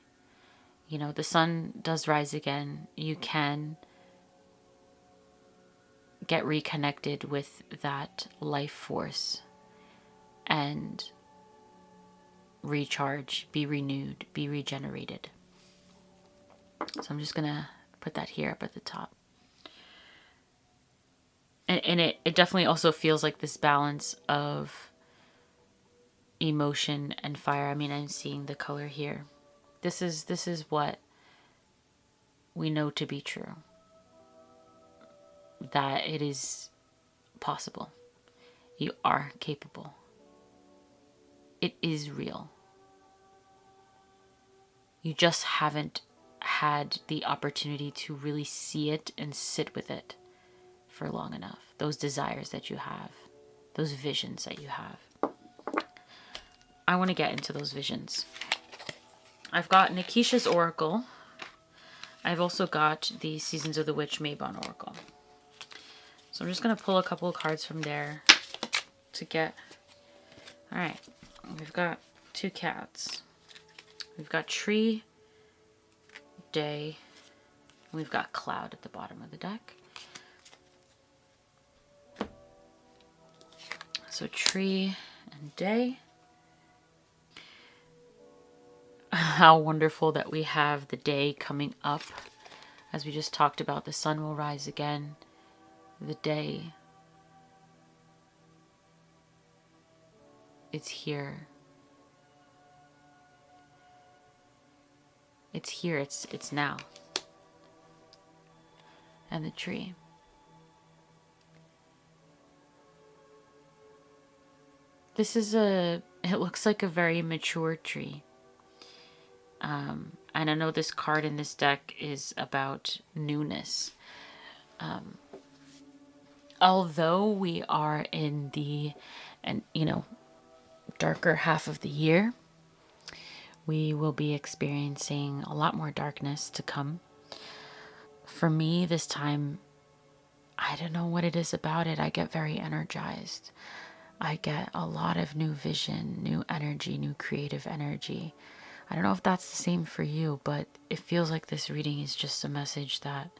The sun does rise again. You can get reconnected with that life force and recharge, be renewed, be regenerated. So I'm just gonna put that here up at the top. And it definitely also feels like this balance of emotion and fire. I mean, I'm seeing the color here. This is what we know to be true. That it is possible. You are capable. It is real. You just haven't had the opportunity to really see it and sit with it for long enough. Those desires that you have, those visions that you have. I want to get into those visions. I've got Nakisha's Oracle. I've also got the Seasons of the Witch Mabon Oracle. So I'm just going to pull a couple of cards from there to get... Alright, we've got 2 cats. We've got tree, day, and we've got cloud at the bottom of the deck. So tree and day. How wonderful that we have the day coming up. As we just talked about, the sun will rise again. The day, it's here. It's here, it's now. And the tree. It looks like a very mature tree. And I know this card in this deck is about newness. Although we are in the, darker half of the year, we will be experiencing a lot more darkness to come. For me, this time, I don't know what it is about it. I get very energized. I get a lot of new vision, new energy, new creative energy. I don't know if that's the same for you, but it feels like this reading is just a message that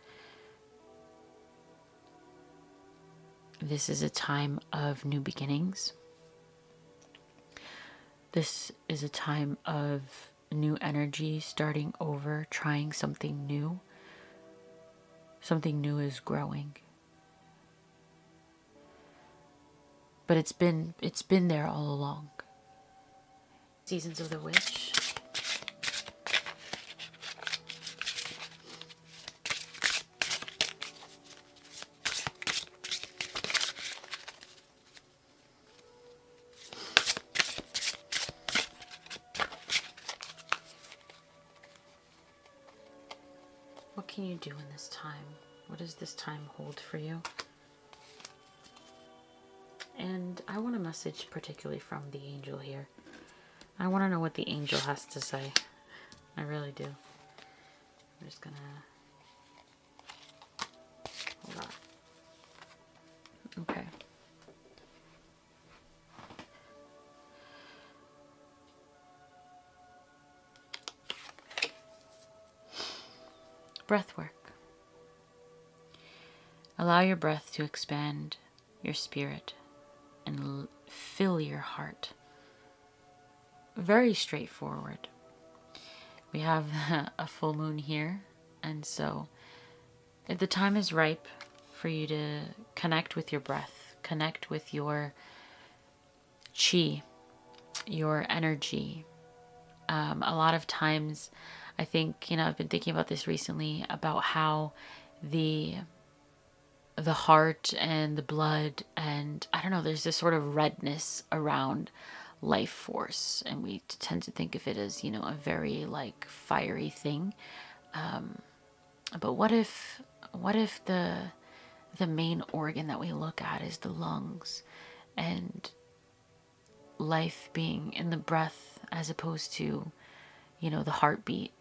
this is a time of new beginnings. This is a time of new energy, starting over, trying something new. Something new is growing. But it's been there all along. Seasons of the Witch. can you do in this time? What does this time hold for you? And I want a message particularly from the angel here. I want to know what the angel has to say. I really do. I'm just gonna... Hold on. Okay. Breath work. Allow your breath to expand your spirit and fill your heart. Very straightforward. We have a full moon here, and so if the time is ripe for you to connect with your breath, connect with your chi, your energy. A lot of times, I think, I've been thinking about this recently, about how the heart and the blood and, I don't know, there's this sort of redness around life force, and we tend to think of it as, a very like fiery thing. But what if the main organ that we look at is the lungs, and life being in the breath as opposed to, the heartbeat?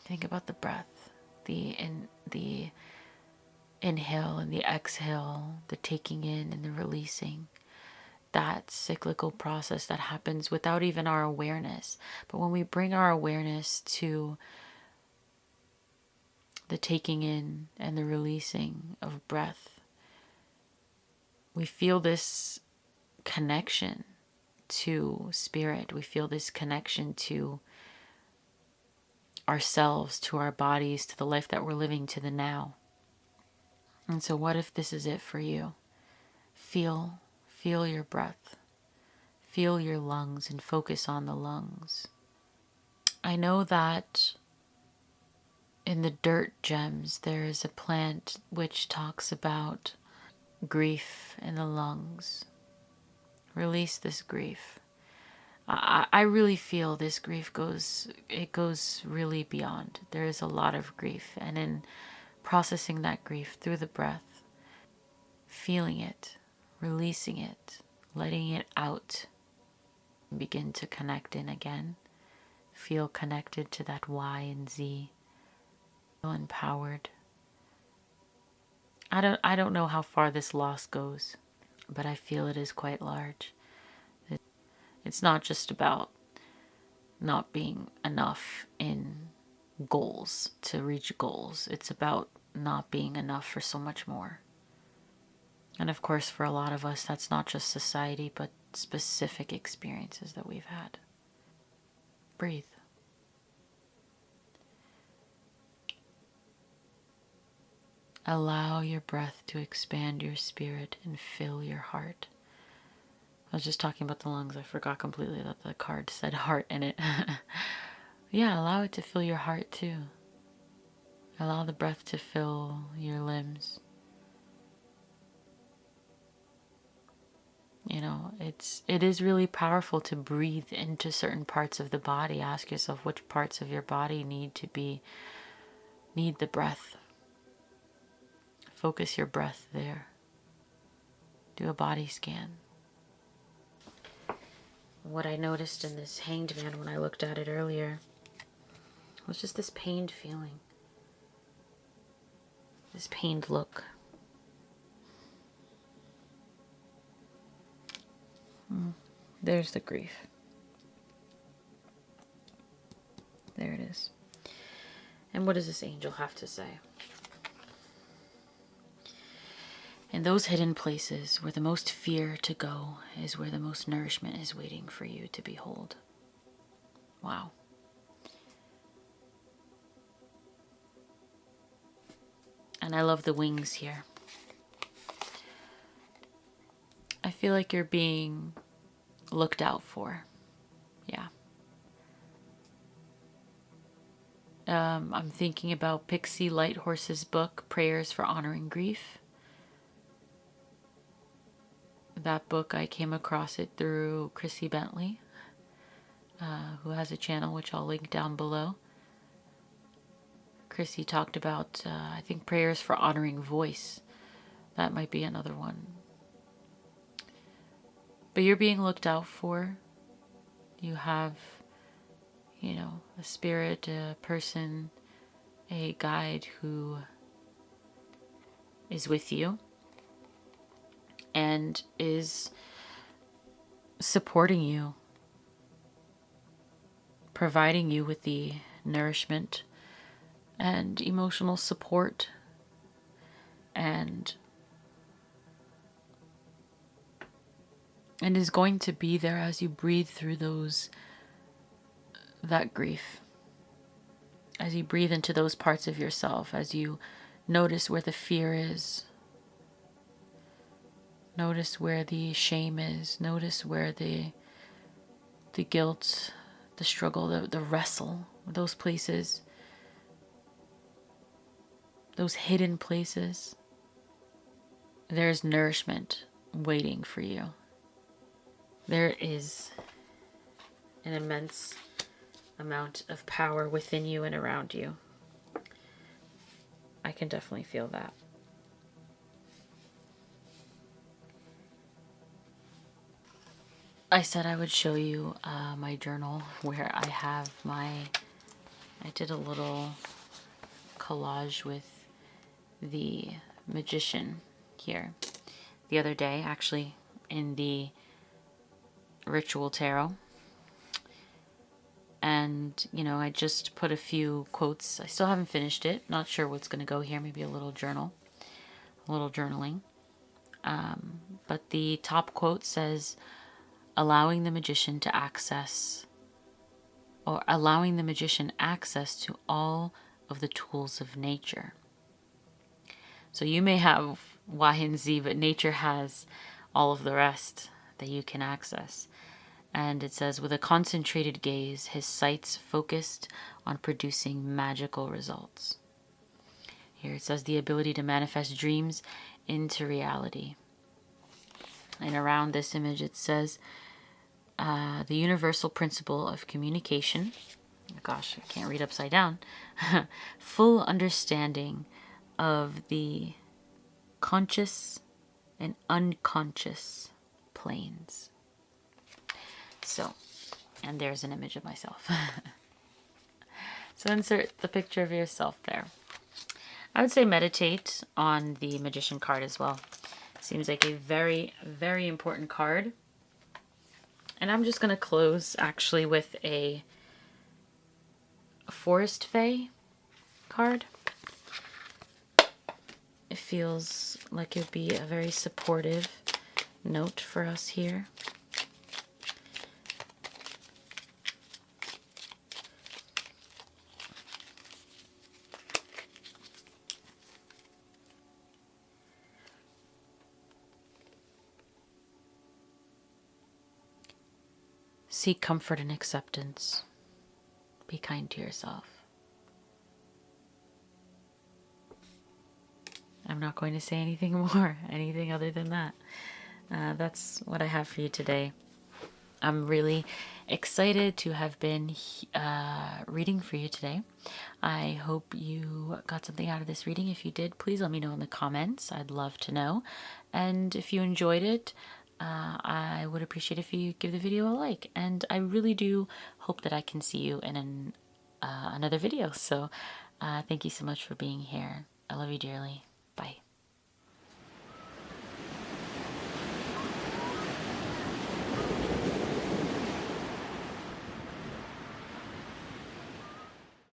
Think about the breath, the inhale and the exhale, the taking in and the releasing. That cyclical process that happens without even our awareness. But when we bring our awareness to the taking in and the releasing of breath, we feel this connection to spirit. We feel this connection to ourselves, to our bodies, to the life that we're living, to the now. And so what if this is it for you? Feel your breath. Feel your lungs and focus on the lungs. I know that in the dirt gems there is a plant which talks about grief in the lungs. Release this grief. I really feel this grief goes really beyond. There is a lot of grief, and in processing that grief through the breath, feeling it, releasing it, letting it out, begin to connect in again. Feel connected to that Y and Z. Feel empowered. I don't know how far this loss goes, but I feel it is quite large. It's not just about not being enough in goals to reach goals. It's about not being enough for so much more. And of course, for a lot of us, that's not just society, but specific experiences that we've had. Breathe. Allow your breath to expand your spirit and fill your heart. I was just talking about the lungs. I forgot completely that the card said heart in it. Yeah, allow it to fill your heart too. Allow the breath to fill your limbs. It is really powerful to breathe into certain parts of the body. Ask yourself which parts of your body need the breath. Focus your breath there. Do a body scan. What I noticed in this hanged man when I looked at it earlier was just this pained feeling. This pained look. There's the grief. There it is. And what does this angel have to say? In those hidden places where the most fear to go is where the most nourishment is waiting for you to behold. Wow. And I love the wings here. I feel like you're being looked out for. Yeah. I'm thinking about Pixie Lighthorse's book, Prayers for Honoring Grief. That book, I came across it through Krissie Bentley, who has a channel which I'll link down below. Krissie talked about, I think, prayers for honoring voice. That might be another one. But you're being looked out for. You have, you know, a spirit, a person, a guide who is with you and is supporting you, providing you with the nourishment and emotional support and is going to be there as you breathe through that grief, as you breathe into those parts of yourself, as you notice where the fear is, notice where the shame is, notice where the guilt, the struggle, the wrestle, those places, those hidden places. There's nourishment waiting for you. There is an immense amount of power within you and around you. I can definitely feel that. I said I would show you my journal where I have I did a little collage with the magician here the other day, actually, in the ritual tarot. And, you know, I just put a few quotes. I still haven't finished it. Not sure what's going to go here. Maybe a little journaling. But the top quote says, allowing the magician access to all of the tools of nature. So you may have Y and Z, but nature has all of the rest that you can access. And it says, with a concentrated gaze, his sights focused on producing magical results. Here it says, the ability to manifest dreams into reality. And around this image it says, the universal principle of communication. Gosh, I can't read upside down. Full understanding of the conscious and unconscious planes. So, and there's an image of myself. So insert the picture of yourself there. I would say meditate on the Magician card as well. Seems like a very, very important card. And I'm just going to close actually with a Forest Fae card. It feels like it would be a very supportive note for us here. Seek comfort and acceptance. Be kind to yourself. I'm not going to say anything more, anything other than that. That's what I have for you today. I'm really excited to have been reading for you today. I hope you got something out of this reading. If you did, please let me know in the comments. I'd love to know. And if you enjoyed it, I would appreciate if you give the video a like. And I really do hope that I can see you in another video. So thank you so much for being here. I love you dearly. Bye.